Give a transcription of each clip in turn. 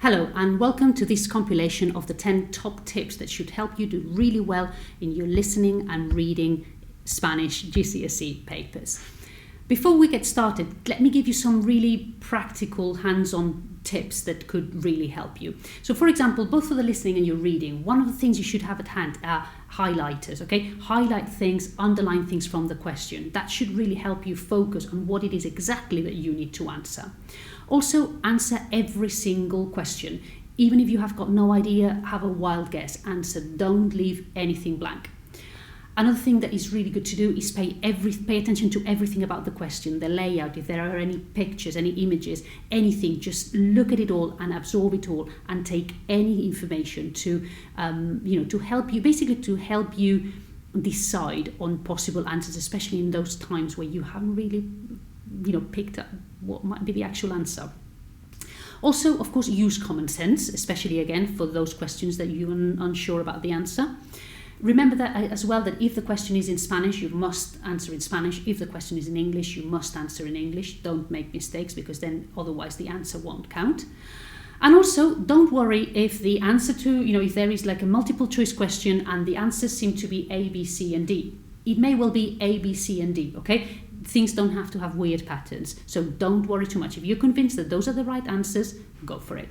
Hello and welcome to this compilation of the 10 top tips that should help you do really well in your listening and reading Spanish GCSE papers. Before we get started, let me give you some really practical hands-on tips that could really help you. So for example, both for the listening and your reading, one of the things you should have at hand are highlighters, okay? Highlight things, underline things from the question. That should really help you focus on what it is exactly that you need to answer. Also, answer every single question. Even if you have got no idea, have a wild guess. Answer, don't leave anything blank. Another thing that is really good to do is pay attention to everything about the question, the layout, if there are any pictures, any images, anything, just look at it all and absorb it all and take any information to help you decide on possible answers, especially in those times where you haven't really picked up what might be the actual answer. Also, of course, use common sense, especially again for those questions that you're unsure about the answer. Remember that as well, that if the question is in Spanish, you must answer in Spanish. If the question is in English, you must answer in English. Don't make mistakes, because then otherwise the answer won't count. And also, don't worry if the answer to, if there is like a multiple choice question and the answers seem to be A, B, C and D. It may well be A, B, C and D, okay? Things don't have to have weird patterns. So don't worry too much. If you're convinced that those are the right answers, go for it.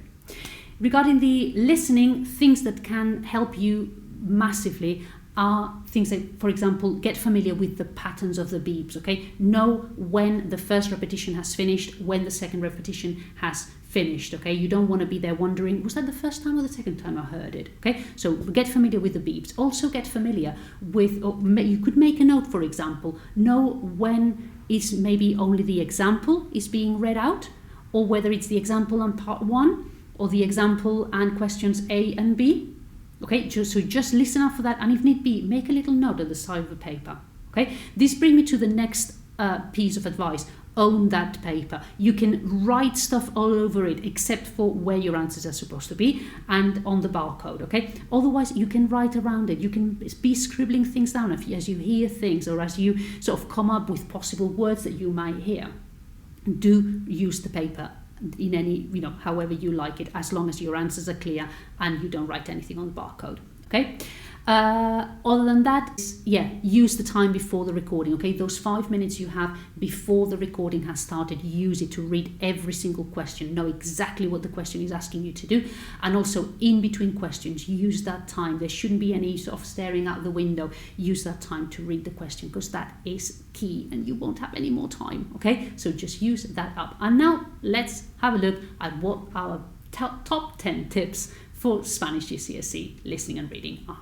Regarding the listening, things that can help you massively are things like, for example, get familiar with the patterns of the beeps, okay? Know when the first repetition has finished, when the second repetition has finished, okay? You don't want to be there wondering, was that the first time or the second time I heard it, okay? So get familiar with the beeps. Also get familiar with, you could make a note, for example, know when is maybe only the example is being read out, or whether it's the example on part 1 or the example and questions A and B. Okay, so just listen out for that, and if need be, make a little note at the side of the paper. Okay, this brings me to the next piece of advice. Own that paper. You can write stuff all over it except for where your answers are supposed to be and on the barcode. Okay, otherwise you can write around it. You can be scribbling things down as you hear things, or as you sort of come up with possible words that you might hear. Do use the paper in any, however you like it, as long as your answers are clear and you don't write anything on the barcode, okay? Other than that, use the time before the recording, okay? Those 5 minutes you have before the recording has started, use it to read every single question, know exactly what the question is asking you to do, and also in between questions, use that time. There shouldn't be any sort of staring out the window. Use that time to read the question, because that is key and you won't have any more time, okay? So just use that up. And now let's have a look at what our top 10 tips for Spanish GCSE listening and reading are.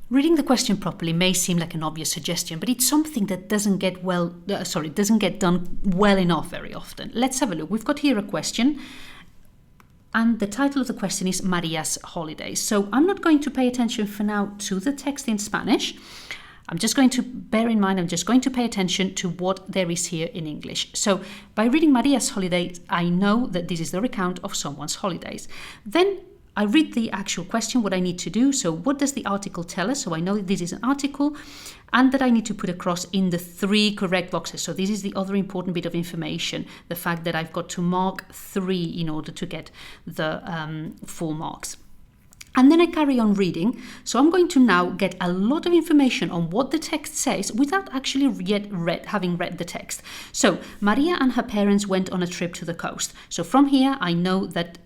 Reading the question properly may seem like an obvious suggestion, but it's something that doesn't get done well enough very often. Let's have a look. We've got here a question, and the title of the question is Maria's Holidays. So I'm not going to pay attention for now to the text in Spanish. I'm just going to pay attention to what there is here in English. So by reading Maria's Holidays, I know that this is the recount of someone's holidays. Then I read the actual question, what I need to do. So what does the article tell us? So I know that this is an article and that I need to put across in the 3 correct boxes. So this is the other important bit of information, the fact that I've got to mark 3 in order to get the full marks. And then I carry on reading. So I'm going to now get a lot of information on what the text says without actually having read the text. So Maria and her parents went on a trip to the coast. So from here, I know that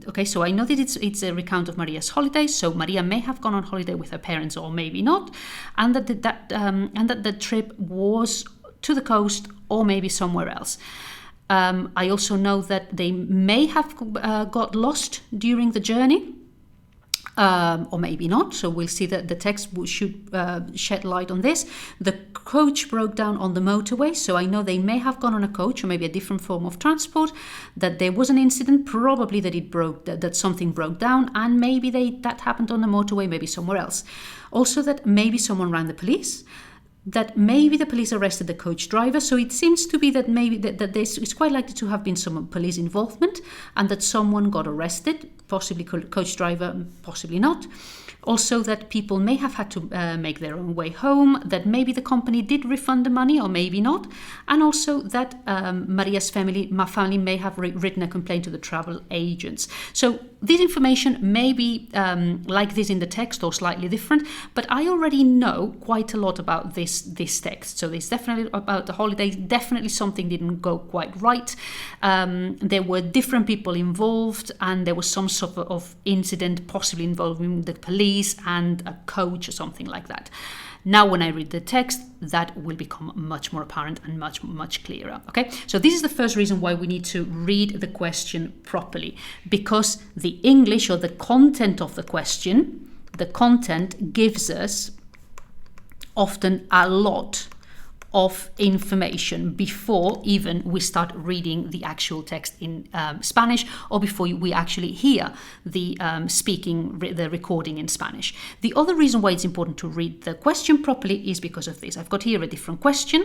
it's a recount of Maria's holidays. So Maria may have gone on holiday with her parents, or maybe not, and that the trip was to the coast or maybe somewhere else. I also know that they may have got lost during the journey. Or maybe not, so we'll see that the text should shed light on this. The coach broke down on the motorway, so I know they may have gone on a coach or maybe a different form of transport, that there was an incident, probably that something broke down, and maybe that happened on the motorway, maybe somewhere else. Also that maybe someone rang the police, that maybe the police arrested the coach driver. So it seems to be that maybe that it's quite likely to have been some police involvement and that someone got arrested, possibly coach driver, possibly not. Also that people may have had to make their own way home, that maybe the company did refund the money or maybe not, and also that Maria's family may have written a complaint to the travel agents. So this information may be like this in the text or slightly different, but I already know quite a lot about this text. So there's definitely about the holidays, definitely something didn't go quite right. There were different people involved and there was some sort of incident possibly involving the police and a coach or something like that. Now when I read the text, that will become much more apparent and much clearer. Okay, so this is the first reason why we need to read the question properly, because the English or the content of the question, the content gives us often a lot of information before even we start reading the actual text in Spanish or before we actually hear the the recording in Spanish. The other reason why it's important to read the question properly is because of this. I've got here a different question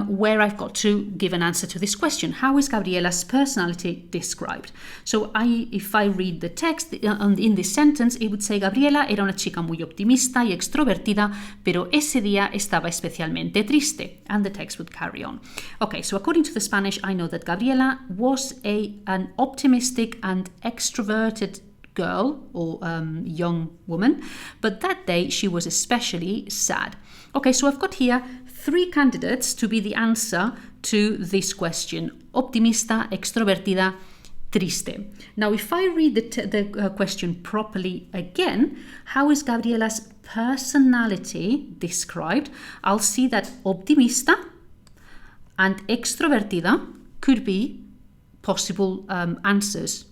where I've got to give an answer to this question. How is Gabriela's personality described? So if I read the text in this sentence, it would say Gabriela era una chica muy optimista y extrovertida, pero ese día estaba especialmente triste. And the text would carry on. Okay, so according to the Spanish, I know that Gabriela was an optimistic and extroverted girl or young woman, but that day she was especially sad. Okay, so I've got here 3 candidates to be the answer to this question: optimista, extrovertida, triste. Now, if I read the question properly again, how is Gabriela's personality described? I'll see that optimista and extrovertida could be possible answers.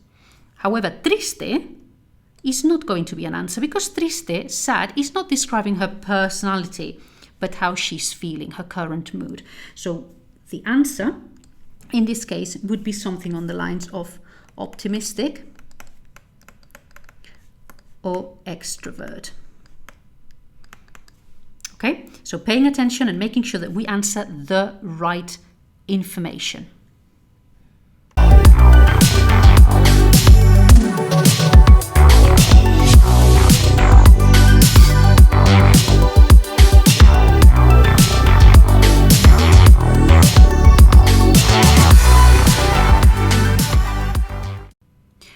However, triste is not going to be an answer because triste, sad, is not describing her personality, but how she's feeling, her current mood. So the answer in this case would be something on the lines of optimistic or extrovert. Okay, so paying attention and making sure that we answer the right information.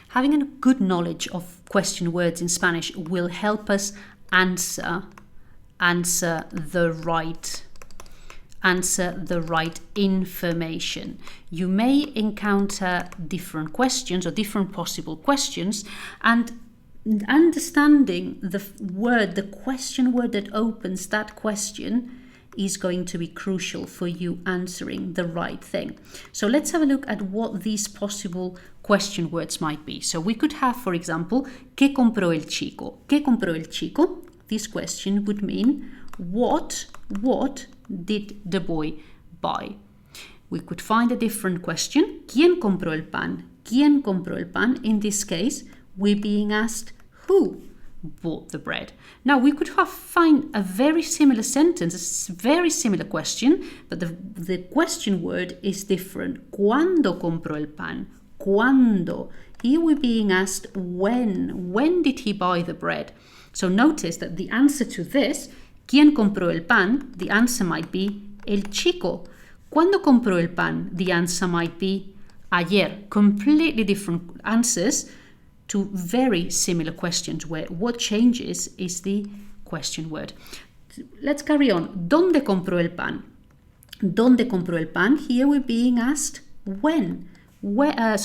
Having a good knowledge of question words in Spanish will help us answer the right information. You may encounter different questions or different possible questions, and understanding the question word that opens that question is going to be crucial for you answering the right thing. So let's have a look at what these possible question words might be. So we could have, for example, ¿Qué compró el chico? ¿Qué compró el chico? This question would mean what did the boy buy? We could find a different question. ¿Quién compró el pan? ¿Quién compró el pan? In this case, we're being asked who bought the bread. Now we could find a very similar sentence, a very similar question, but the question word is different. ¿Cuándo compró el pan? ¿Cuándo? Here we're being asked when. When did he buy the bread? So notice that the answer to this, ¿Quién compró el pan? The answer might be el chico. ¿Cuándo compró el pan? The answer might be ayer. Completely different answers to very similar questions where what changes is the question word. Let's carry on. ¿Dónde compró el pan? ¿Dónde compró el pan? Here we're being asked when. Where?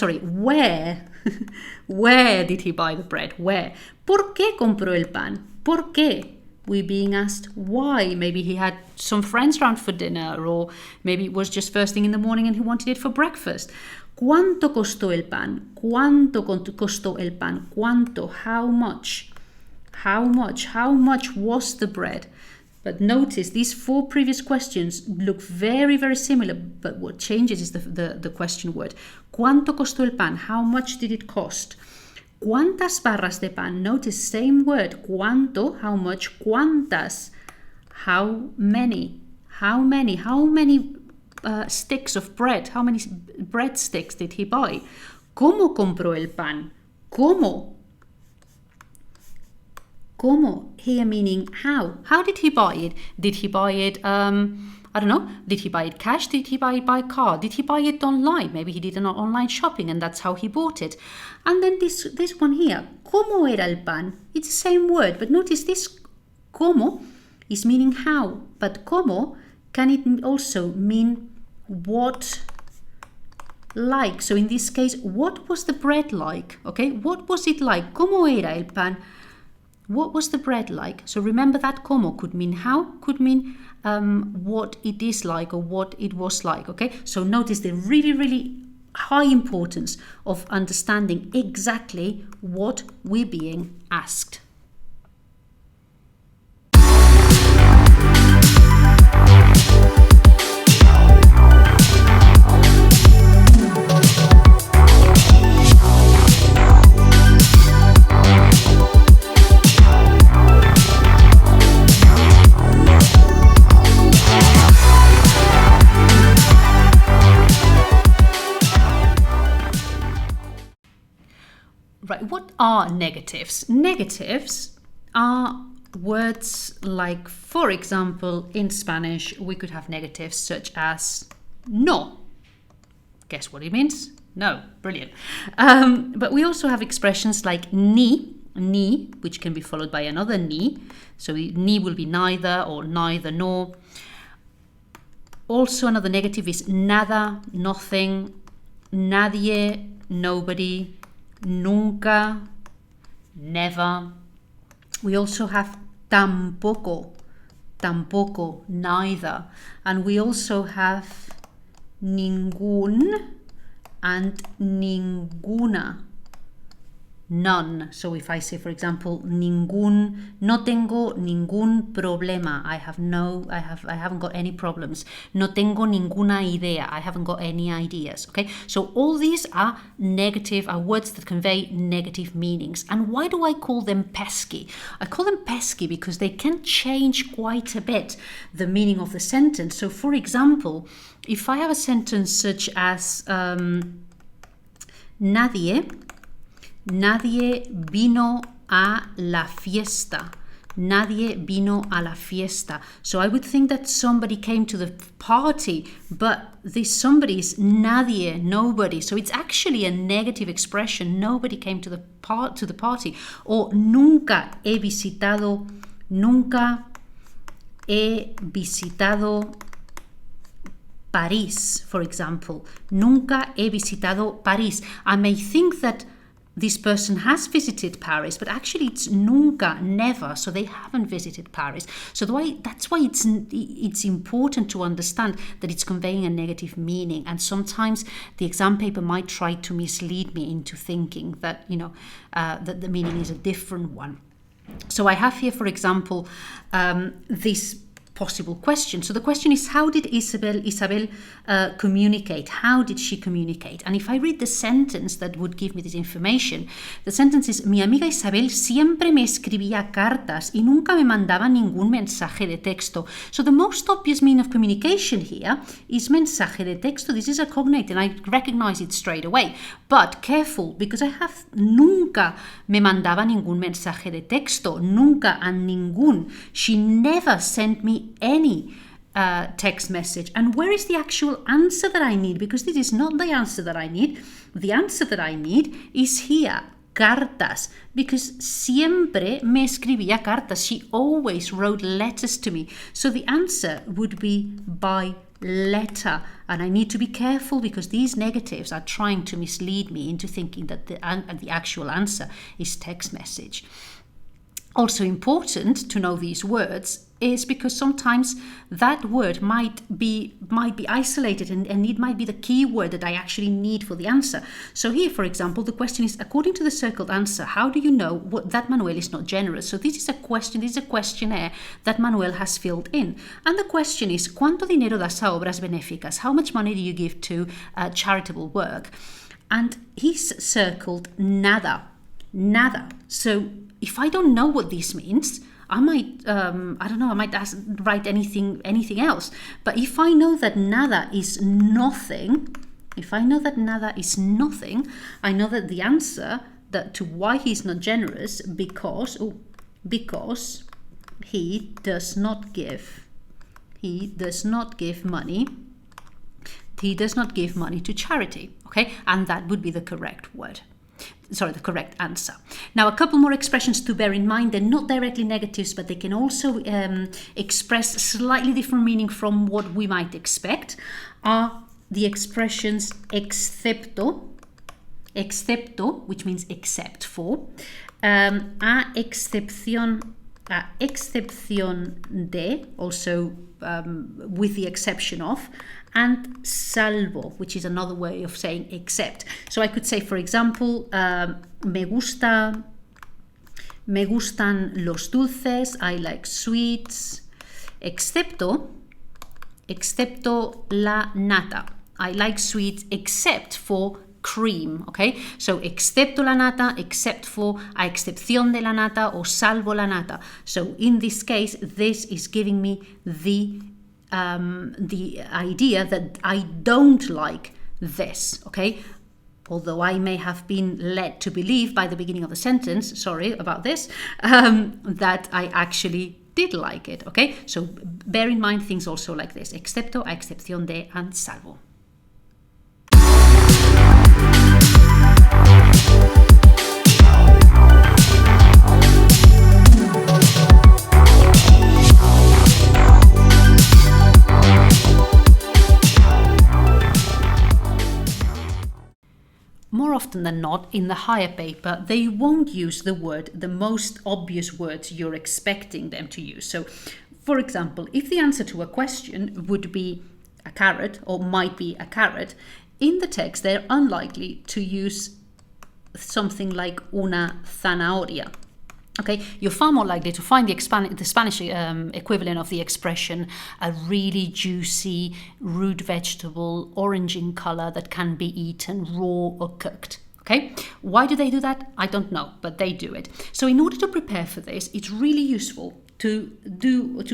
Where did he buy the bread? Where? ¿Por qué compró el pan? ¿Por qué? We're being asked why. Maybe he had some friends round for dinner, or maybe it was just first thing in the morning and he wanted it for breakfast. ¿Cuánto costó el pan? ¿Cuánto costó el pan? ¿Cuánto? How much? How much? How much was the bread? But notice these 4 previous questions look very, very similar, but what changes is the question word. ¿Cuánto costó el pan? How much did it cost? ¿Cuántas barras de pan? Notice same word. ¿Cuánto? How much? ¿Cuántas? How many sticks of bread, how many bread sticks did he buy? ¿Cómo compró el pan? ¿Cómo? ¿Cómo? Here meaning how. How did he buy it? Did he buy it, I don't know, did he buy it cash? Did he buy it by car? Did he buy it online? Maybe he did an online shopping and that's how he bought it. And then this one here, ¿cómo era el pan? It's the same word, but notice this ¿cómo is meaning how, but ¿cómo can it also mean what like? So in this case, what was the bread like? Okay, what was it like? ¿Cómo era el pan? What was the bread like? So remember that ¿cómo could mean how, could mean what it is like or what it was like. Okay, so notice the really, really high importance of understanding exactly what we're being asked. Right, what are negatives? Negatives are words like, for example, in Spanish, we could have negatives such as no. Guess what it means? No. Brilliant. But we also have expressions like ni, which can be followed by another ni. So ni will be neither or neither nor. Also another negative is nada, nothing, nadie, nobody, nunca, never. We also have tampoco, neither. And we also have ningún and ninguna, none. So if I say, for example, ningún, no tengo ningún problema. I haven't got any problems. No tengo ninguna idea. I haven't got any ideas. Okay. So all these are negative, are words that convey negative meanings. And why do I call them pesky? I call them pesky because they can change quite a bit the meaning of the sentence. So for example, if I have a sentence such as Nadie vino a la fiesta. Nadie vino a la fiesta. So I would think that somebody came to the party, but this somebody is nadie, nobody. So it's actually a negative expression. Nobody came to the party. Or nunca he visitado París, for example. Nunca he visitado París. I may think that this person has visited Paris, but actually it's nunca, never, so they haven't visited Paris. So that's why it's important to understand that it's conveying a negative meaning. And sometimes the exam paper might try to mislead me into thinking that, that the meaning is a different one. So I have here, for example, this possible question. So the question is, how did Isabel communicate? How did she communicate? And if I read the sentence that would give me this information, the sentence is, mi amiga Isabel siempre me escribía cartas y nunca me mandaba ningún mensaje de texto. So the most obvious mean of communication here is mensaje de texto. This is a cognate and I recognize it straight away. But careful, because I have nunca me mandaba ningún mensaje de texto. Nunca and ningún. She never sent me any text message. And where is the actual answer that I need? Because this is not the answer that I need. The answer that I need is here, cartas, because siempre me escribía cartas. She always wrote letters to me. So the answer would be by letter. And I need to be careful because these negatives are trying to mislead me into thinking that the actual answer is text message. Also important to know these words is because sometimes that word might be isolated and it might be the key word that I actually need for the answer. So here, for example, the question is, according to the circled answer, how do you know that Manuel is not generous? So this is a question, this is a questionnaire that Manuel has filled in. And the question is, ¿cuánto dinero das a obras benéficas? How much money do you give to charitable work? And he's circled nada. So if I don't know what this means, I might, write anything else. But if I know that nada is nothing, I know that the answer to why he's not generous because he does not give money. He does not give money to charity, okay? And that would be the correct answer. Now, a couple more expressions to bear in mind. They're not directly negatives, but they can also express slightly different meaning from what we might expect, are the expressions excepto, which means except for, a excepción de, also with the exception of, and salvo, which is another way of saying except. So I could say, for example, me gustan los dulces, I like sweets, excepto la nata. I like sweets except for cream, okay? So excepto la nata, except for, a excepción de la nata, or salvo la nata. So in this case, this is giving me the idea that I don't like this, okay? Although I may have been led to believe by the beginning of the sentence, sorry about this, that I actually did like it, okay? So bear in mind things also like this: excepto, a excepción de, and salvo. More often than not, in the higher paper, they won't use the most obvious words you're expecting them to use. So, for example, if the answer to a question would be a carrot, or might be a carrot, in the text they're unlikely to use something like una zanahoria. Okay, you're far more likely to find the Spanish equivalent of the expression a really juicy root vegetable, orange in color, that can be eaten raw or cooked. Okay, why do they do that? I don't know, but they do it. So in order to prepare for this, it's really useful to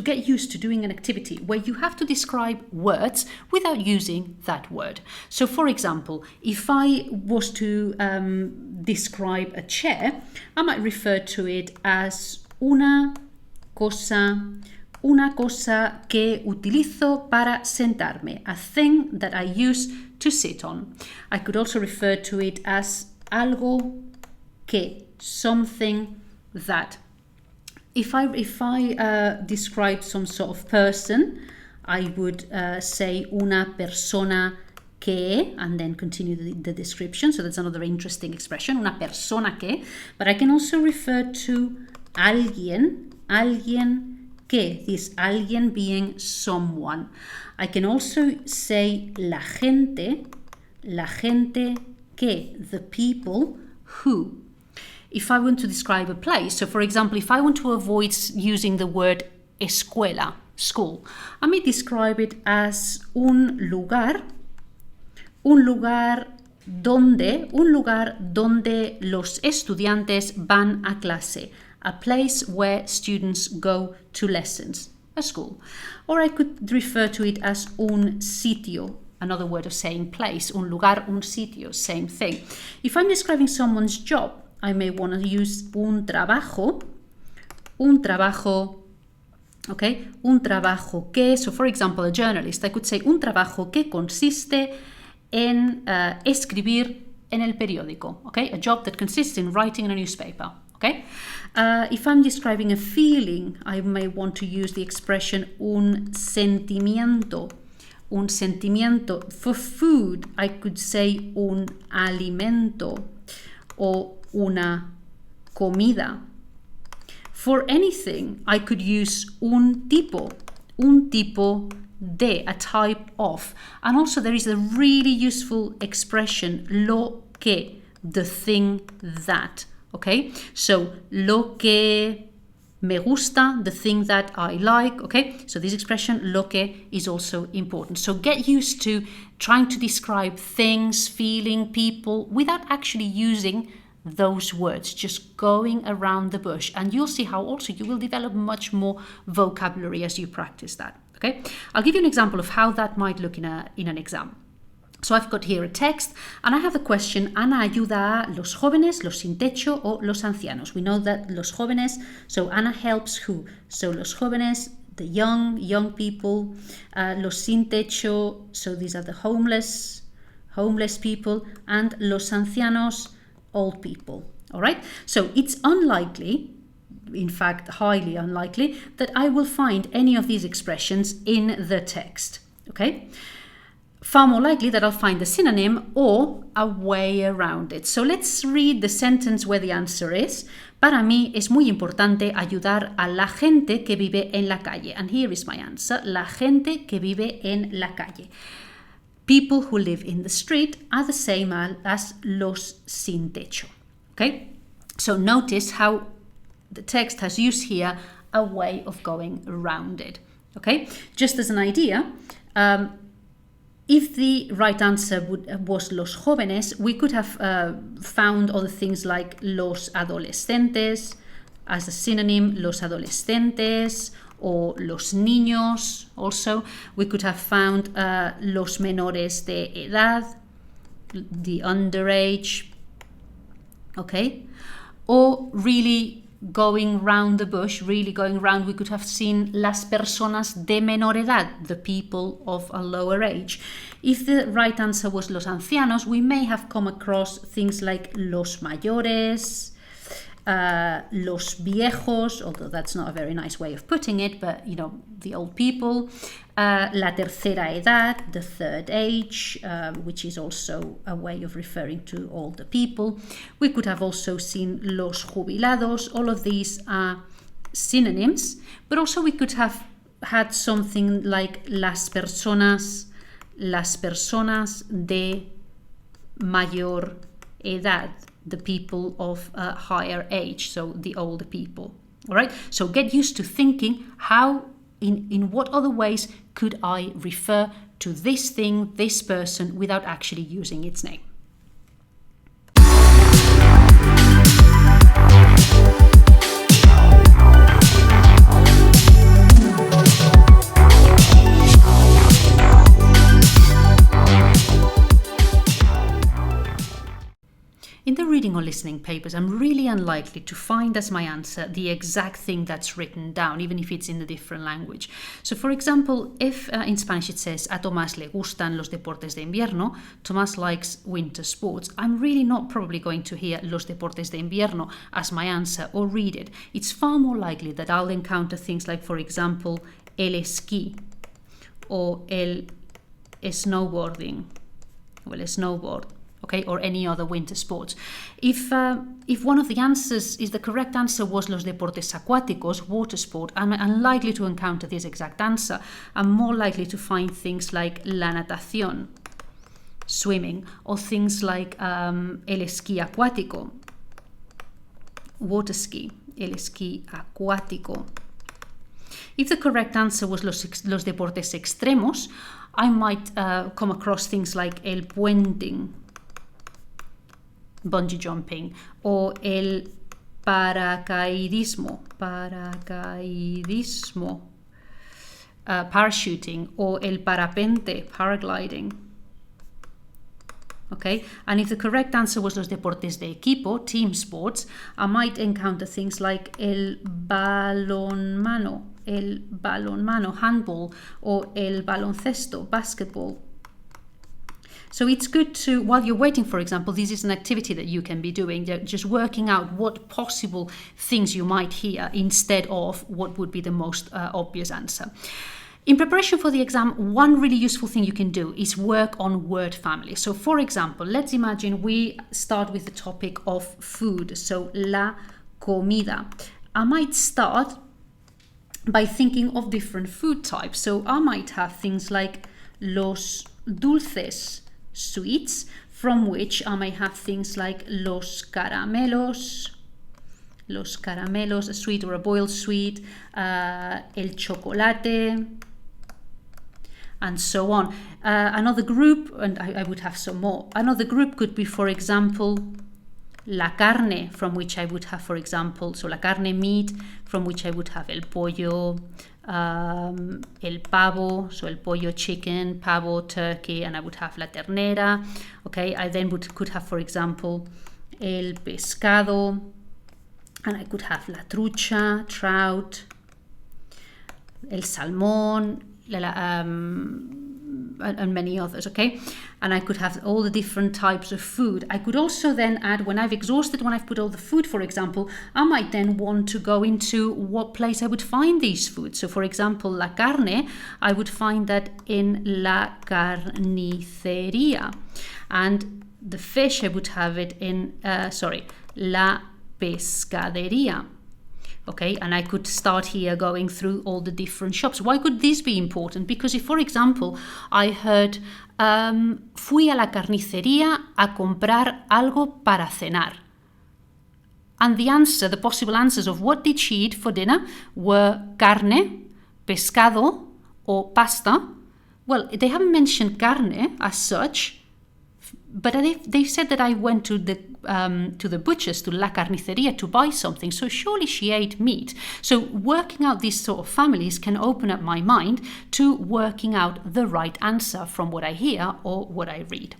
get used to doing an activity where you have to describe words without using that word. So for example, if I was to describe a chair, I might refer to it as una cosa que utilizo para sentarme, a thing that I use to sit on. I could also refer to it as algo que, something that. If I describe some sort of person, I would say una persona que, and then continue the description. So that's another interesting expression, una persona que. But I can also refer to alguien que, this alguien being someone. I can also say la gente que, the people who. If I want to describe a place, so for example, if I want to avoid using the word escuela, school, I may describe it as un lugar donde los estudiantes van a clase, a place where students go to lessons, a school. Or I could refer to it as un sitio, another word of saying place, un lugar, un sitio, same thing. If I'm describing someone's job, I may want to use un trabajo, okay, un trabajo que, so for example, a journalist, I could say un trabajo que consiste en escribir en el periódico, okay, a job that consists in writing in a newspaper, okay. If I'm describing a feeling, I may want to use the expression un sentimiento. Un sentimiento. For food, I could say un alimento, or una comida. For anything, I could use un tipo de, a type of. And also there is a really useful expression, lo que, the thing that, okay? So, lo que me gusta, the thing that I like, okay? So this expression, lo que, is also important. So get used to trying to describe things, feeling, people, without actually using those words, just going around the bush. And you'll see how also you will develop much more vocabulary as you practice that. Okay, I'll give you an example of how that might look in an exam. So I've got here a text and I have the question, Ana ayuda a los jóvenes, los sin techo o los ancianos. We know that los jóvenes, so Ana helps who? So los jóvenes, the young people, los sin techo, so these are the homeless people, and los ancianos, old people. All right, so it's unlikely, in fact highly unlikely, that I will find any of these expressions in the text. Okay, far more likely that I'll find the synonym or a way around it. So let's read the sentence where the answer is. Para mí es muy importante ayudar a la gente que vive en la calle. And here is my answer. La gente que vive en la calle. People who live in the street are the same as los sin techo. Okay? So notice how the text has used here a way of going around it. Okay? Just as an idea, if the right answer was los jóvenes, we could have found other things like los adolescentes as a synonym, los adolescentes, or los niños also. We could have found los menores de edad, the underage, okay? Or really going round the bush, we could have seen las personas de menor edad, the people of a lower age. If the right answer was los ancianos, we may have come across things like los mayores, los viejos, although that's not a very nice way of putting it, but you know, the old people, la tercera edad, the third age, which is also a way of referring to older people. We could have also seen los jubilados. All of these are synonyms, but also we could have had something like las personas de mayor edad, the people of higher age, so the older people. All right, so get used to thinking how, in what other ways could I refer to this thing, this person, without actually using its name. In the reading or listening papers, I'm really unlikely to find as my answer the exact thing that's written down, even if it's in a different language. So, for example, if in Spanish it says, a Tomás le gustan los deportes de invierno, Tomás likes winter sports, I'm really not probably going to hear los deportes de invierno as my answer or read it. It's far more likely that I'll encounter things like, for example, el esquí or el snowboarding, or el snowboard. Okay, or any other winter sports. If one of the answers is the correct answer was los deportes acuáticos, water sport, I'm unlikely to encounter this exact answer. I'm more likely to find things like la natación, swimming, or things like el esquí acuático, water ski, el esquí acuático. If the correct answer was los deportes extremos, I might come across things like el puenting, bungee jumping, or el paracaidismo, parachuting, or el parapente, paragliding. Okay, and if the correct answer was los deportes de equipo, team sports, I might encounter things like el balonmano, handball, or el baloncesto, basketball. So it's good to, while you're waiting, for example, this is an activity that you can be doing, just working out what possible things you might hear instead of what would be the most obvious answer. In preparation for the exam, one really useful thing you can do is work on word families. So for example, let's imagine we start with the topic of food, so la comida. I might start by thinking of different food types. So I might have things like los dulces, sweets, from which I may have things like los caramelos, a sweet or a boiled sweet, el chocolate, and so on. Another group, and I would have some more, another group could be, for example, La carne, from which I would have, for example, so la carne, meat, from which I would have el pollo, el pavo, so el pollo, chicken, pavo, turkey, and I would have la ternera. Okay, I then could have, for example, el pescado, and I could have la trucha, trout, el salmón, and many others, okay? And I could have all the different types of food. I could also then add, when I've put all the food, for example, I might then want to go into what place I would find these foods. So, for example, la carne, I would find that in la carnicería. And the fish, I would have it in, la pescadería. Okay, and I could start here going through all the different shops. Why could this be important? Because if, for example, I heard, fui a la carnicería a comprar algo para cenar. And the possible answers of what did she eat for dinner were carne, pescado, or pasta. Well, they haven't mentioned carne as such, but they've said that I went to the butcher's, to la carnicería, to buy something. So surely she ate meat. So working out these sort of families can open up my mind to working out the right answer from what I hear or what I read.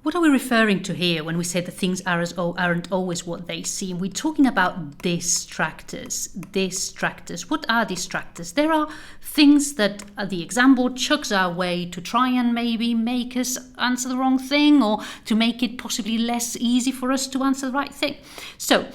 What are we referring to here when we say that things aren't always what they seem? We're talking about distractors. Distractors. What are distractors? There are things that the exam board chucks our way to try and maybe make us answer the wrong thing, or to make it possibly less easy for us to answer the right thing. So,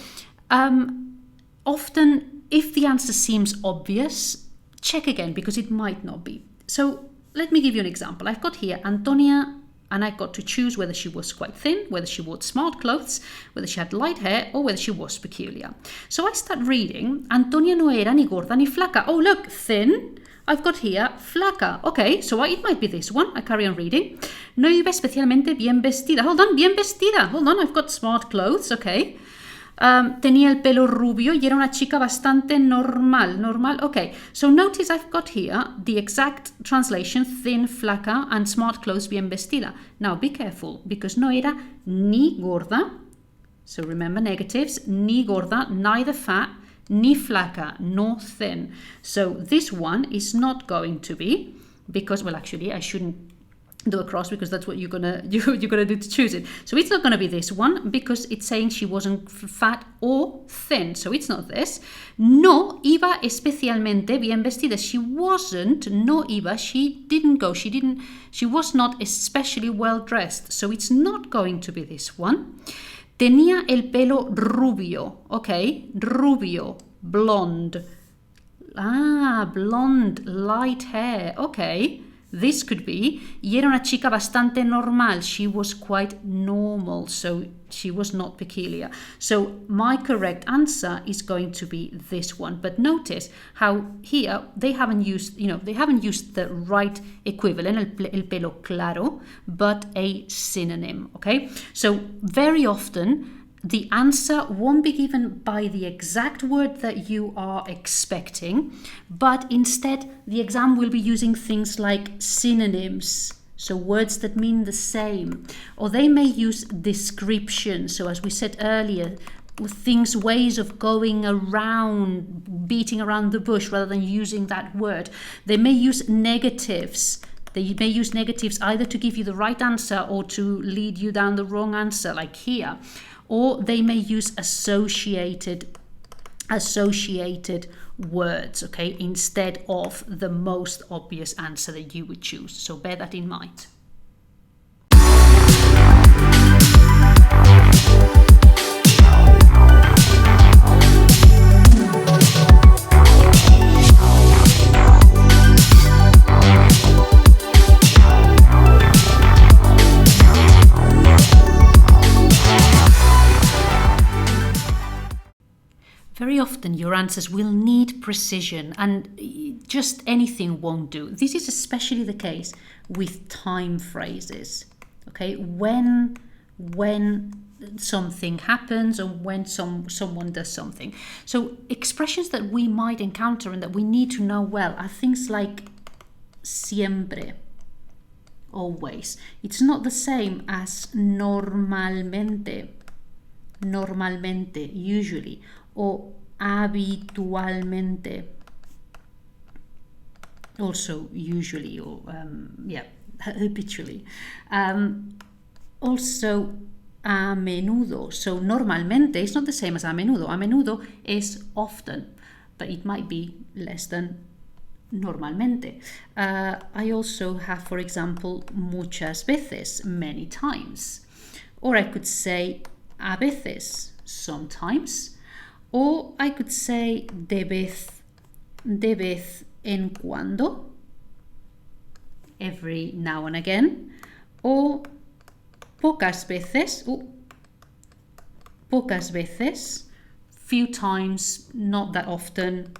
often, if the answer seems obvious, check again, because it might not be. So, let me give you an example. I've got here Antonia, and I got to choose whether she was quite thin, whether she wore smart clothes, whether she had light hair, or whether she was peculiar. So I start reading. Antonia no era ni gorda ni flaca. Oh, look, thin. I've got here flaca. Okay, so it might be this one. I carry on reading. No iba especialmente bien vestida. Hold on, bien vestida. Hold on, I've got smart clothes. Okay. Tenía el pelo rubio y era una chica bastante normal. Okay, so notice I've got here the exact translation: thin, flaca, and smart clothes, bien vestida. Now be careful, because no era ni gorda, so remember negatives, ni gorda, neither fat, ni flaca, nor thin. So this one is not going to be, because, well, actually I shouldn't do a cross, because that's what you're gonna do to choose it. So it's not gonna be this one, because it's saying she wasn't fat or thin. So it's not this. No iba especialmente bien vestida. She wasn't. No iba. She didn't go. She was not especially well dressed. So it's not going to be this one. Tenía el pelo rubio. Okay, rubio, blonde. Blonde, light hair. Okay. This could be, y era una chica bastante normal. She was quite normal, so she was not peculiar. So my correct answer is going to be this one. But notice how here they haven't used the right equivalent, el pelo claro, but a synonym. Okay, so very often the answer won't be given by the exact word that you are expecting, but instead the exam will be using things like synonyms, so words that mean the same, or they may use description. So as we said earlier, ways of going around, beating around the bush rather than using that word. They may use negatives. They may use negatives either to give you the right answer or to lead you down the wrong answer, like here. Or they may use associated words, okay, instead of the most obvious answer that you would choose. So bear that in mind. Very often your answers will need precision, and just anything won't do. This is especially the case with time phrases. Okay, when something happens or when someone does something. So expressions that we might encounter and that we need to know well are things like siempre, always. It's not the same as normalmente, usually, or habitualmente, also usually, or habitually. Also a menudo. So normalmente is not the same as a menudo. A menudo is often, but it might be less than normalmente. I also have, for example, muchas veces, many times. Or I could say a veces, sometimes. Or I could say de vez en cuando, every now and again. Or pocas veces, few times, not that often.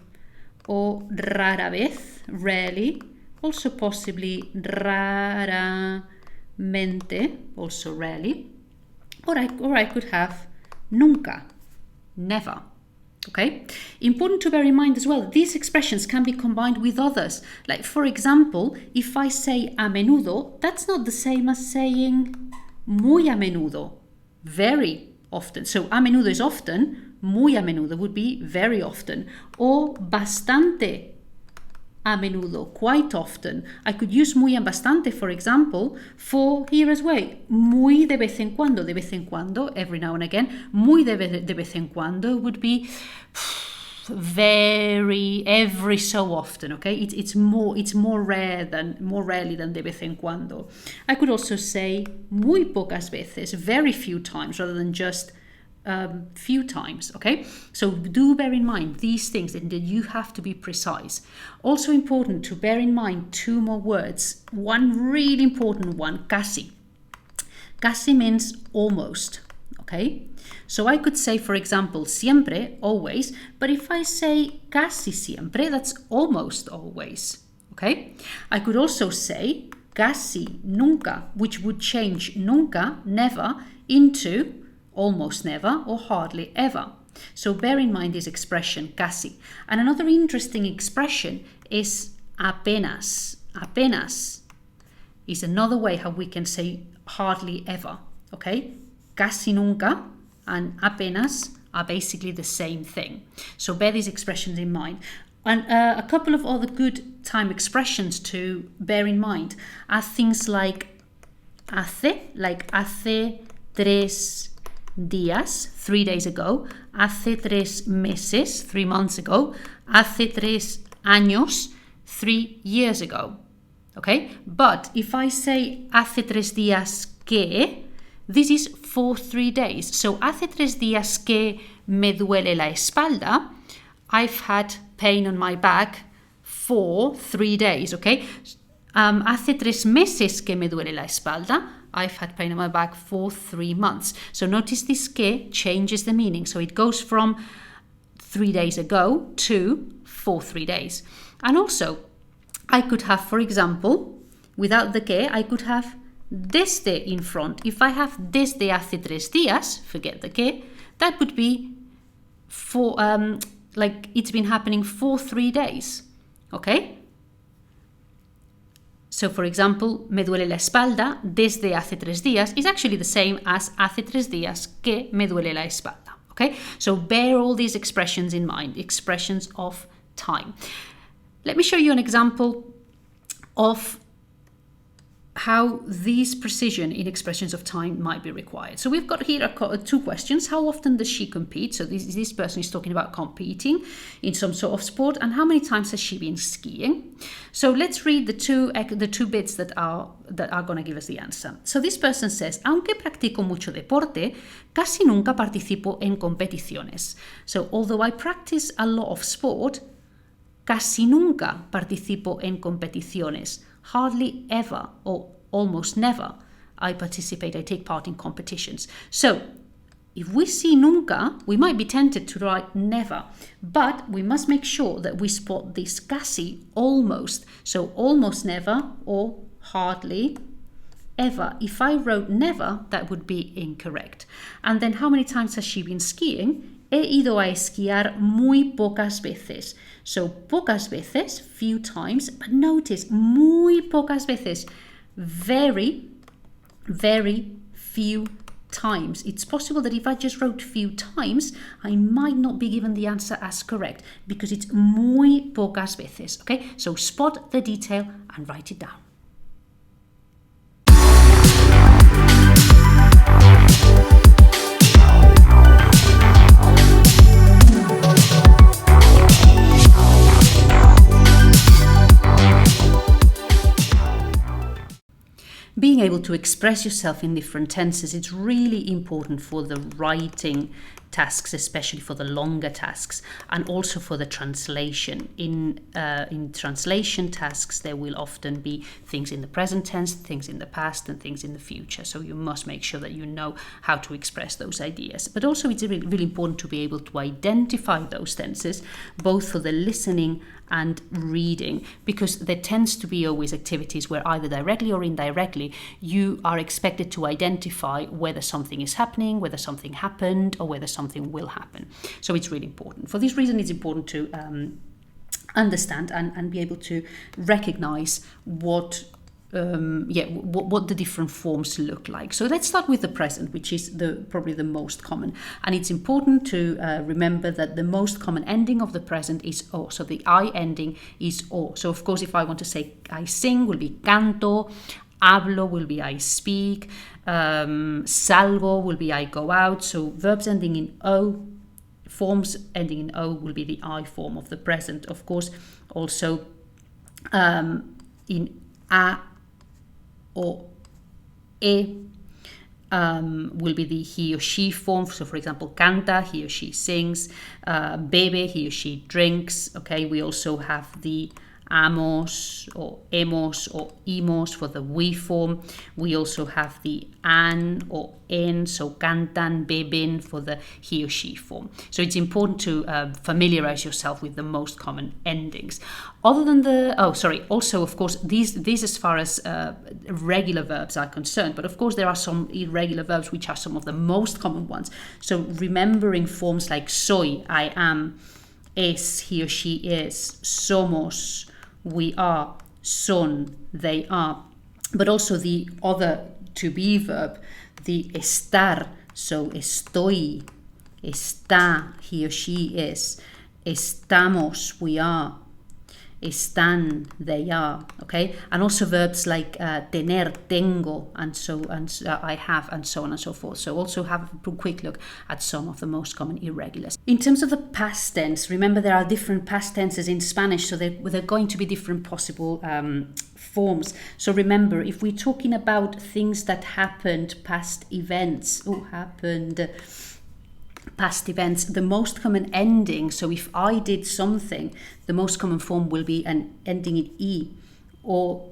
Or rara vez, rarely, also possibly raramente, also rarely. Or I could have nunca, never. Okay? Important to bear in mind as well, these expressions can be combined with others. Like, for example, if I say a menudo, that's not the same as saying muy a menudo, very often. So a menudo is often, muy a menudo would be very often, or bastante a menudo, quite often. I could use muy and bastante, for example, for here as well. Muy de vez en cuando, every now and again. Muy de vez en cuando would be very, every so often, okay? It's more rarely than de vez en cuando. I could also say muy pocas veces, very few times, rather than just few times, okay? So do bear in mind these things, and you have to be precise. Also important to bear in mind two more words. One really important one, casi. Casi means almost, okay? So I could say, for example, siempre, always, but if I say casi siempre, that's almost always, okay? I could also say casi nunca, which would change nunca, never, into almost never or hardly ever. So bear in mind this expression, casi. And another interesting expression is apenas. Apenas is another way how we can say hardly ever, okay? Casi nunca and apenas are basically the same thing. So bear these expressions in mind. And a couple of other good time expressions to bear in mind are things like hace 3 días, 3 days ago, hace 3 meses, 3 months ago, hace 3 años, 3 years ago. Okay? But if I say hace 3 días que, this is for 3 days. So hace 3 días que me duele la espalda, I've had pain on my back for 3 days, okay? Hace 3 meses que me duele la espalda, I've had pain on my back for 3 months. So notice this que changes the meaning. So it goes from 3 days ago to for 3 days. And also, I could have, for example, without the que, I could have desde in front. If I have desde hace 3 días, forget the que, that would be for, like it's been happening for 3 days. Okay? So, for example, me duele la espalda desde hace 3 días is actually the same as hace 3 días que me duele la espalda. Okay? So bear all these expressions in mind, expressions of time. Let me show you an example of how these precision in expressions of time might be required. So we've got here 2 questions. How often does she compete? So this person is talking about competing in some sort of sport, and how many times has she been skiing? So let's read the two bits that are going to give us the answer. So this person says, aunque practico mucho deporte, casi nunca participo en competiciones. So although I practice a lot of sport, casi nunca participo en competiciones. Hardly ever or almost never I take part in competitions. So if we see nunca, we might be tempted to write never, but we must make sure that we spot this casi, almost. So almost never or hardly ever. If I wrote never, that would be incorrect. And then how many times has she been skiing? He ido a esquiar muy pocas veces. So pocas veces, few times, but notice muy pocas veces, very, very few times. It's possible that if I just wrote few times, I might not be given the answer as correct because it's muy pocas veces. Okay, so spot the detail and write it down. Being able to express yourself in different tenses, it's really important for the writing tasks, especially for the longer tasks, and also for the translation. In translation tasks, there will often be things in the present tense, things in the past, and things in the future. So you must make sure that you know how to express those ideas. But also it's really, really important to be able to identify those tenses, both for the listening and reading, because there tends to be always activities where either directly or indirectly you are expected to identify whether something is happening, whether something happened, or whether something will happen. So it's really important. For this reason, it's important to understand and be able to recognize what the different forms look like. So let's start with the present, which is probably the most common. And it's important to remember that the most common ending of the present is o. So the I ending is o. So of course, if I want to say I sing, will be canto. Hablo will be I speak. Salgo will be I go out. So verbs ending in o, forms ending in o will be the I form of the present. Of course, also in a or e will be the he or she form. So for example, canta, he or she sings. Bebe, he or she drinks. Okay, we also have the amos or hemos or imos for the we form. We also have the an or en, so cantan, beben for the he or she form. So it's important to familiarize yourself with the most common endings. Other than also of course these as far as regular verbs are concerned, but of course there are some irregular verbs which are some of the most common ones. So remembering forms like soy, I am, es, he or she is, somos, we are, son, they are, but also the other to be verb, the estar, so estoy, está, he or she is, estamos, we are, están, they are, okay? And also verbs like tener, tengo, and I have, and so on and so forth. So also have a quick look at some of the most common irregulars. In terms of the past tense, remember there are different past tenses in Spanish, so there are going to be different possible forms. So remember, if we're talking about things that happened, past events, past events, the most common ending, so if I did something, the most common form will be an ending in e, or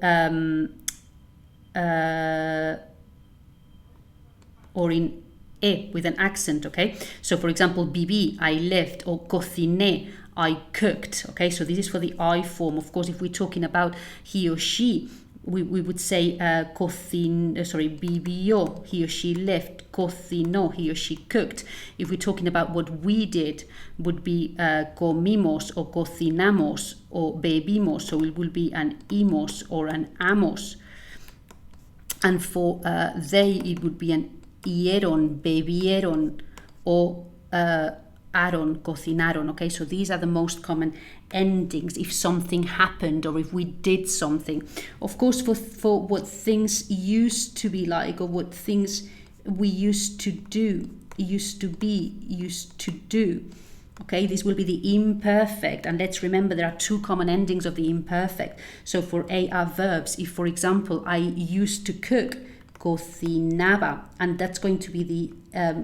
in e with an accent, okay? So for example, viví, I lived, or cociné, I cooked, okay? So this is for the I form. Of course, if we're talking about he or she, we would say vivió, he or she lived, cocinó, he or she cooked. If we're talking about what we did, would be comimos or cocinamos or bebimos, so it will be an imos or an amos. And for they, it would be an hieron, bebieron, or aron, cocinaron, okay? So these are the most common endings if something happened or if we did something. Of course, for what things used to be like, or what things we used to do, used to be, used to do, okay, this will be the imperfect. And let's remember there are two common endings of the imperfect. So for AR verbs, if for example I used to cook, cocinaba, and that's going to be the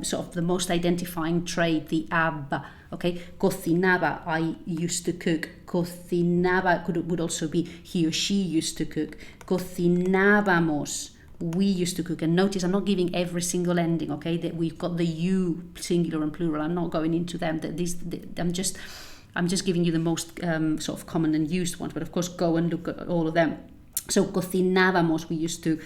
sort of the most identifying trait, the ab, okay? Cocinaba, I used to cook. Cocinaba would also be he or she used to cook. Cocinábamos, we used to cook. And notice I'm not giving every single ending, okay? That we've got the you, singular and plural. I'm not going into them. I'm just giving you the most sort of common and used ones. But of course, go and look at all of them. So cocinábamos, we used to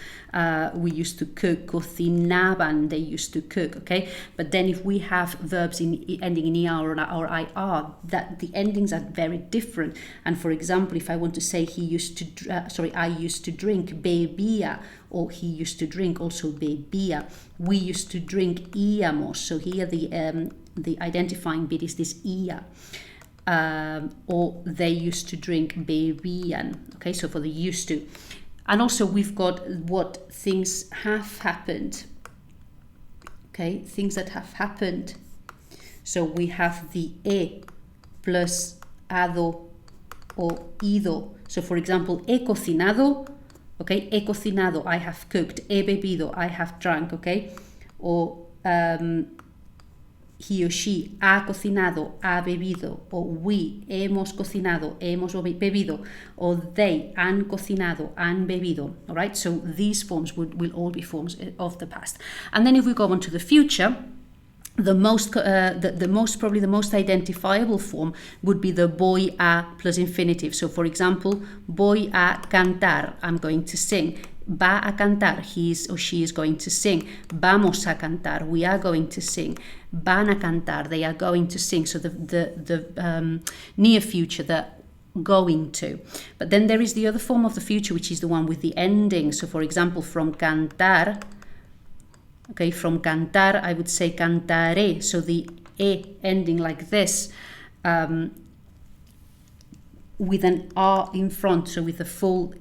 cook. Cocinaban, they used to cook. Okay, but then if we have verbs ending in er or ir, that the endings are very different. And for example, if I want to say I used to drink, bebía, or he used to drink, also bebía. We used to drink, íamos. So here the identifying bit is this ia. Or they used to drink, bebían. Okay, so for the used to. And also we've got what things have happened. Okay, things that have happened. So we have the e plus ado or ido. So for example, he cocinado. Okay, he cocinado, I have cooked. He bebido, I have drunk. Okay, or he or she ha cocinado, ha bebido, or we hemos cocinado, hemos bebido, or they han cocinado, han bebido. All right, so these forms will all be forms of the past. And then if we go on to the future, the most identifiable form would be the voy a plus infinitive. So for example, voy a cantar, I'm going to sing. Va a cantar, he or she is going to sing. Vamos a cantar, we are going to sing. Van a cantar, they are going to sing. So the near future, the going to. But then there is the other form of the future, which is the one with the ending. So for example, from cantar, okay, from cantar, I would say cantaré. So the e ending like this, with an r in front, so with the full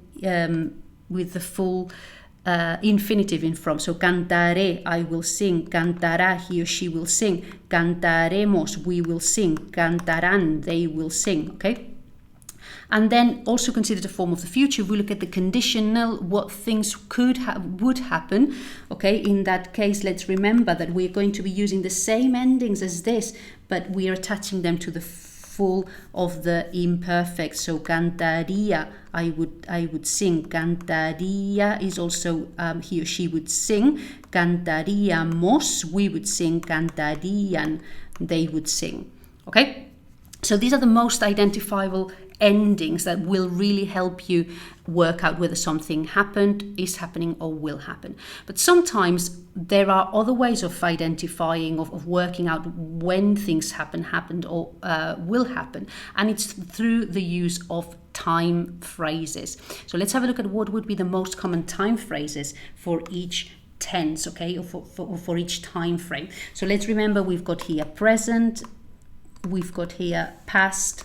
infinitive in front. So cantaré, I will sing. Cantará, he or she will sing. Cantaremos, we will sing. Cantarán, they will sing. Okay. And then also consider the form of the future. If we look at the conditional, what things would happen. Okay, in that case, let's remember that we're going to be using the same endings as this, but we are attaching them to the full of the imperfect. So cantaría, I would sing. Cantaría is also he or she would sing. Cantaríamos, we would sing. Cantarían, they would sing. Okay, so these are the most identifiable endings that will really help you work out whether something happened, is happening, or will happen. But sometimes there are other ways of identifying, of working out when things happened, or will happen, and it's through the use of time phrases. So let's have a look at what would be the most common time phrases for each tense, okay, or for each time frame. So let's remember we've got here present, we've got here past,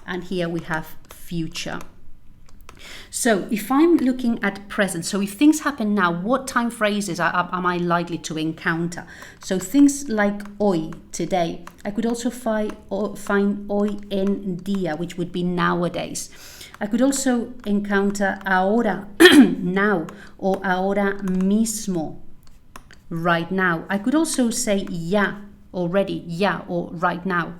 and here we have future. So if I'm looking at present, so if things happen now, what time phrases am I likely to encounter? So things like hoy, today. I could also find hoy en día, which would be nowadays. I could also encounter ahora, now, or ahora mismo, right now. I could also say ya, already, ya, or right now.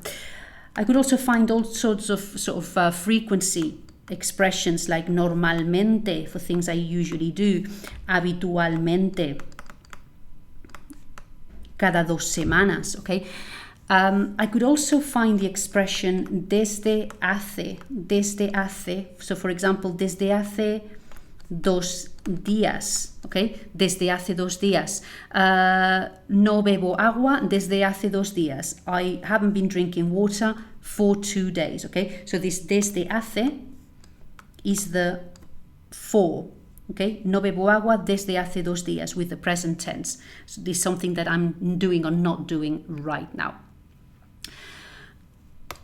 I could also find all sorts of frequency expressions like normalmente for things I usually do, habitualmente, cada 2 semanas, okay? I could also find the expression desde hace. So for example, desde hace 2 días, okay? Desde hace 2 días. No bebo agua desde hace 2 días. I haven't been drinking water for 2 days, okay? So this desde hace is the for, okay? No bebo agua desde hace 2 días with the present tense. So this is something that I'm doing or not doing right now.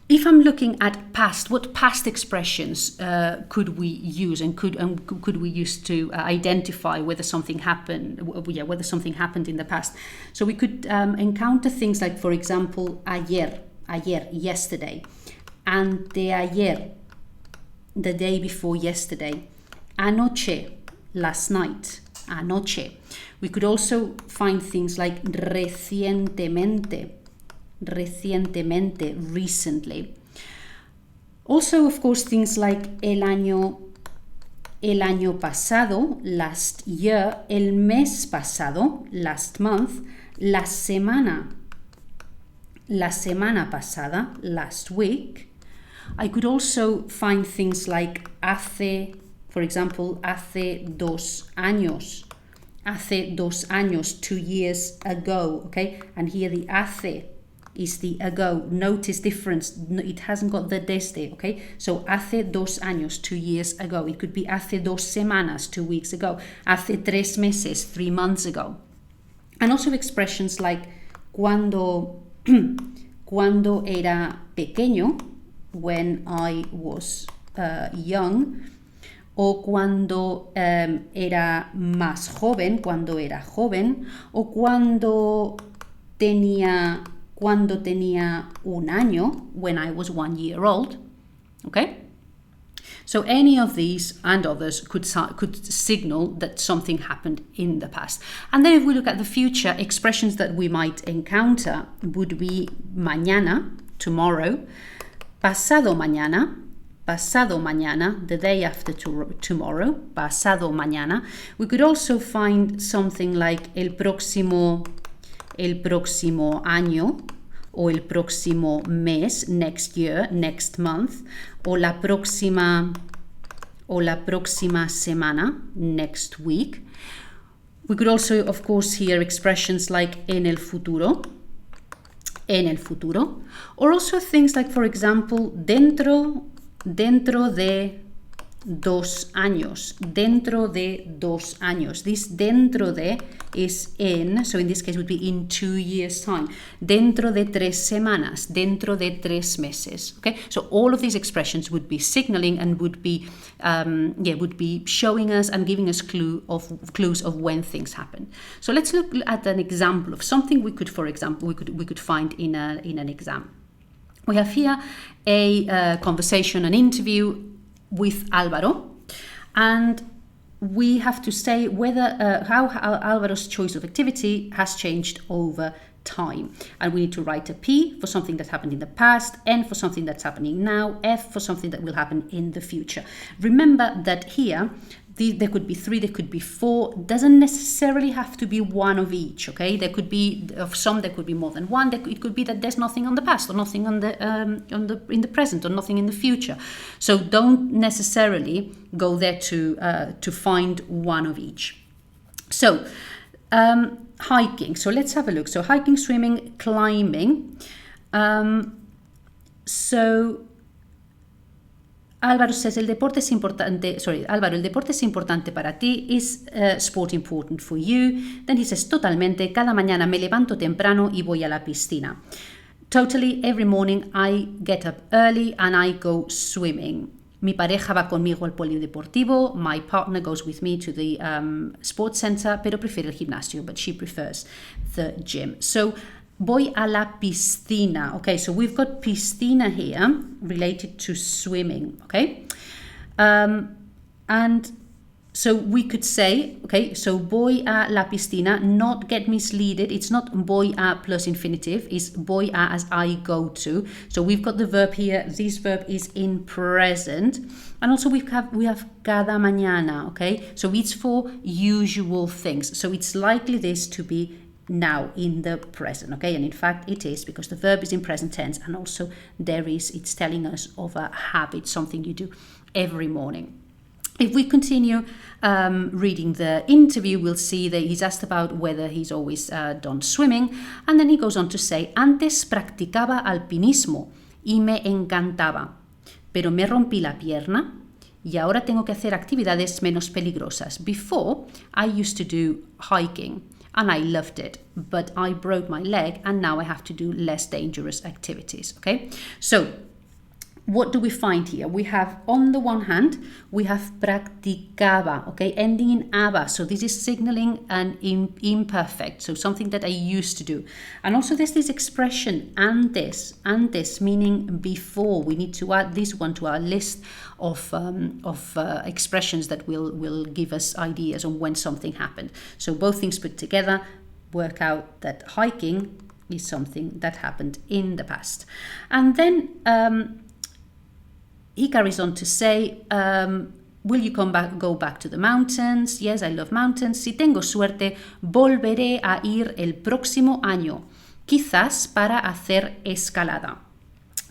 If I'm looking at past, what past expressions could we use and could we use to identify whether something happened? Whether something happened in the past. So we could encounter things like, for example, ayer, yesterday, anteayer, the day before yesterday, anoche, last night, anoche. We could also find things like recientemente, recently. Also, of course, things like el año pasado, last year, el mes pasado, last month, la semana pasada, last week. I could also find things like hace, for For example, hace 2 años. Hace 2 años, 2 years ago, okay? And here the hace is the ago. Notice difference. It hasn't got the desde, okay? So hace 2 años, 2 years ago. It could be hace 2 semanas, 2 weeks ago. Hace 3 meses, 3 months ago. And also expressions like cuando era pequeño, when I was young, o cuando era más joven, cuando era joven, o cuando tenía 1 año, when I was 1 year old, okay? So any of these and others could signal that something happened in the past. And then if we look at the future, expressions that we might encounter would be mañana, tomorrow, pasado mañana, the day after tomorrow, pasado mañana. We could also find something like el próximo año, o el próximo mes, next year, next month, o la próxima semana, next week. We could also, of course, hear expressions like en el futuro, or also things like, for example, dentro de 2 años, dentro de 2 años. This dentro de is in, so in this case would be in 2 years' time. Dentro de 3 semanas, dentro de 3 meses. Okay, so all of these expressions would be signaling and would be showing us and giving us clues of when things happen. So let's look at an example of something we could, for example, we could find in an exam. We have here a conversation, an interview with Álvaro, and we have to say whether how Álvaro's choice of activity has changed over time. And we need to write a P for something that happened in the past, N for something that's happening now, F for something that will happen in the future. Remember that here there could be 3, there could be 4. Doesn't necessarily have to be one of each. Okay, there could be of some. There could be more than one. It could be that there's nothing on the past, or nothing in the present, or nothing in the future. So don't necessarily go there to find one of each. So hiking. So let's have a look. So hiking, swimming, climbing. Álvaro says, el deporte es importante para ti. Is sport important for you? Then he says, totalmente, cada mañana me levanto temprano y voy a la piscina. Totally, every morning I get up early and I go swimming. Mi pareja va conmigo al polideportivo. My partner goes with me to the sports center, pero prefiere el gimnasio, but she prefers the gym. So, voy a la piscina. Okay, so we've got piscina here related to swimming. Okay, and so we could say, okay, so voy a la piscina, not get misleaded. It's not voy a plus infinitive, it's voy a as I go to. So we've got the verb here. This verb is in present. And also we have cada mañana, okay? So it's for usual things. So it's likely this to be now in the present, okay? And in fact it is, because the verb is in present tense, and also it's telling us of a habit, something you do every morning. If we continue reading the interview, we'll see that he's asked about whether he's always done swimming, and then he goes on to say, antes practicaba alpinismo y me encantaba, pero me rompí la pierna y ahora tengo que hacer actividades menos peligrosas. Before, I used to do hiking and I loved it, but I broke my leg and now I have to do less dangerous activities, okay? So, what do we find here? We have, on the one hand, we have practicaba, okay, ending in aba. So this is signaling an imperfect, so something that I used to do. And also there's this expression, antes, meaning before. We need to add this one to our list of expressions that will give us ideas on when something happened. So both things put together work out that hiking is something that happened in the past. And then he carries on to say, will you go back to the mountains? Yes, I love mountains. Si tengo suerte, volveré a ir el próximo año, quizás para hacer escalada.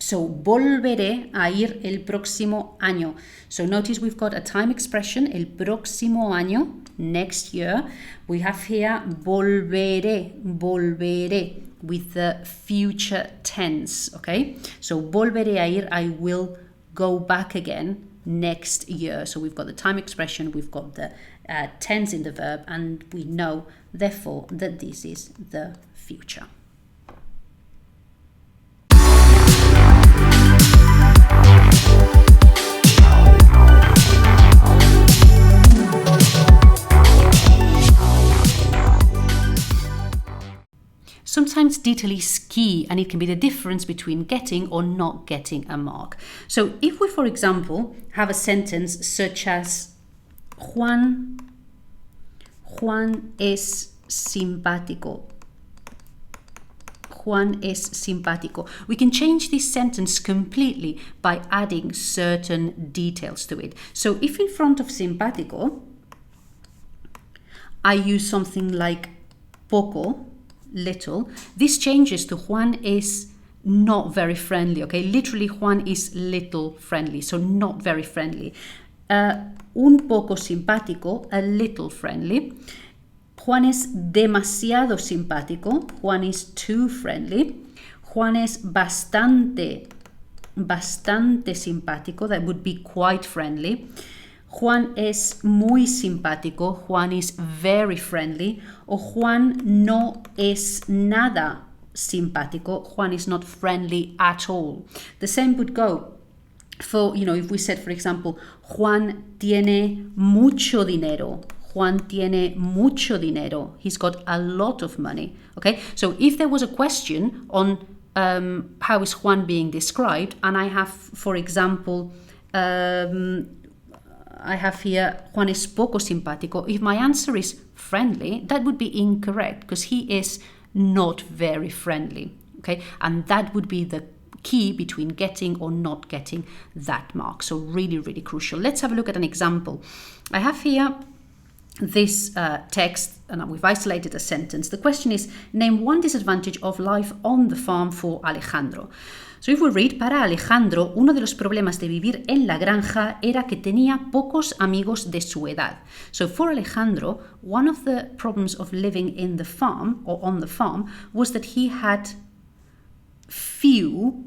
So, volveré a ir el próximo año. So, notice we've got a time expression, el próximo año, next year. We have here volveré, volveré, with the future tense, okay? So, volveré a ir, I will go back again next year. So, we've got the time expression, we've got the tense in the verb, and we know, therefore, that this is the future. Sometimes detail is key, and it can be the difference between getting or not getting a mark. So if we, for example, have a sentence such as Juan es simpático. Juan es simpático. We can change this sentence completely by adding certain details to it. So if in front of simpático, I use something like poco, little, this changes to Juan is not very friendly, okay? Literally, Juan is little friendly, so not very friendly. Un poco simpático, a little friendly. Juan es demasiado simpático. Juan is too friendly. Juan es bastante simpático. That would be quite friendly. Juan es muy simpático. Juan is very friendly. O Juan no es nada simpático. Juan is not friendly at all. The same would go for, if we said, for example, Juan tiene mucho dinero. Juan tiene mucho dinero. He's got a lot of money. Okay, so if there was a question on how is Juan being described, and I have, for example, I have here Juan es poco simpático. If my answer is friendly, that would be incorrect because he is not very friendly. Okay, and that would be the key between getting or not getting that mark. So really, really crucial. Let's have a look at an example. I have here this text, and we've isolated a sentence. The question is, name one disadvantage of life on the farm for Alejandro. So if we read, para Alejandro, uno de los problemas de vivir en la granja era que tenía pocos amigos de su edad. So for Alejandro, one of the problems of living in the farm, or on the farm, was that he had few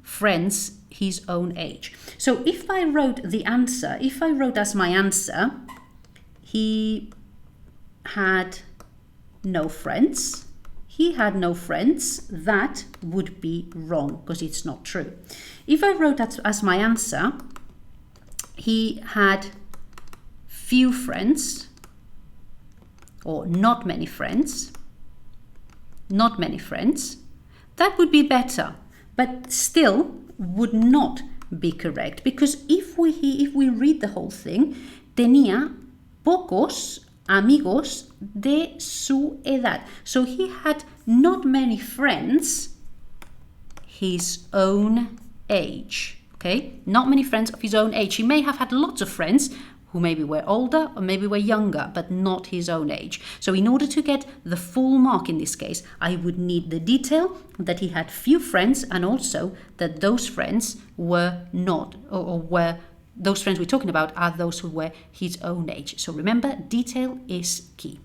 friends his own age. So if I wrote as my answer, he had no friends. He had no friends, that would be wrong because it's not true. If I wrote as my answer, he had few friends, or not many friends, that would be better, but still would not be correct, because if we read the whole thing, tenía pocos amigos de su edad. So he had not many friends his own age. Okay, not many friends of his own age. He may have had lots of friends who maybe were older or maybe were younger, but not his own age. So in order to get the full mark in this case, I would need the detail that he had few friends, and also that those friends were not, or were, those friends we're talking about are those who were his own age. So remember, detail is key.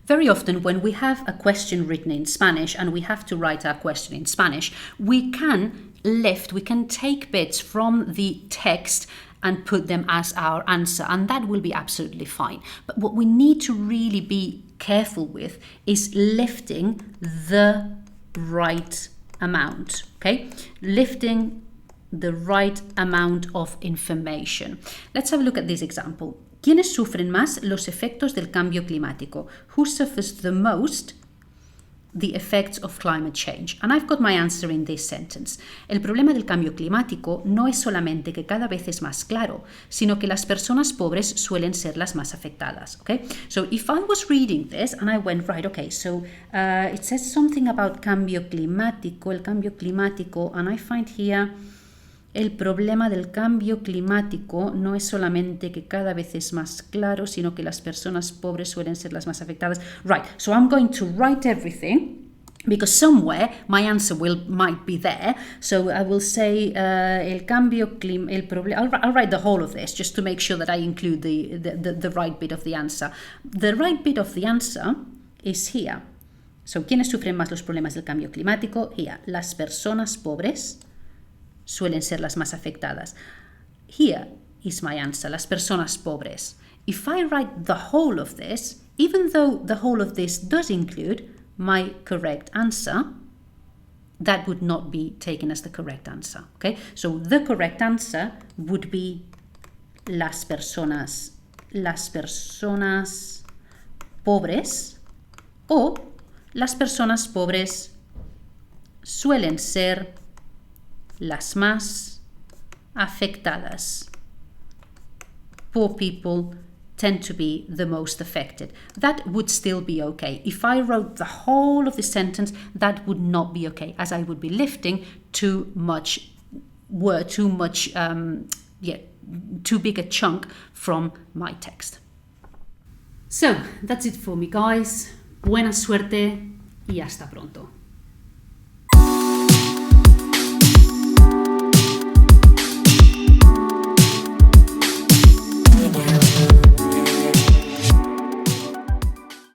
Very often when we have a question written in Spanish and we have to write our question in Spanish, we can take bits from the text and put them as our answer, and that will be absolutely fine. But what we need to really be careful with is lifting the right amount, okay? Lifting the right amount of information. Let's have a look at this example. ¿Quiénes sufren más los efectos del cambio climático? Who suffers the most the effects of climate change. And I've got my answer in this sentence. El problema del cambio climático no es solamente que cada vez es más claro, sino que las personas pobres suelen ser las más afectadas. Okay? So if I was reading this and I went, right, okay, so it says something about cambio climático, el cambio climático, and I find here, el problema del cambio climático no es solamente que cada vez es más claro, sino que las personas pobres suelen ser las más afectadas. Right, so I'm going to write everything because somewhere my answer might be there. So I will say el cambio I'll write the whole of this just to make sure that I include the right bit of the answer. The right bit of the answer is here. So, ¿quiénes sufren más los problemas del cambio climático? Here, las personas pobres suelen ser las más afectadas. Here is my answer, las personas pobres. If I write the whole of this, even though the whole of this does include my correct answer, that would not be taken as the correct answer. Okay? So the correct answer would be las personas pobres, o las personas pobres suelen ser las más afectadas. Poor people tend to be the most affected. That would still be okay. If I wrote the whole of the sentence, that would not be okay, as I would be lifting too big a chunk from my text. So, that's it for me, guys. Buena suerte y hasta pronto.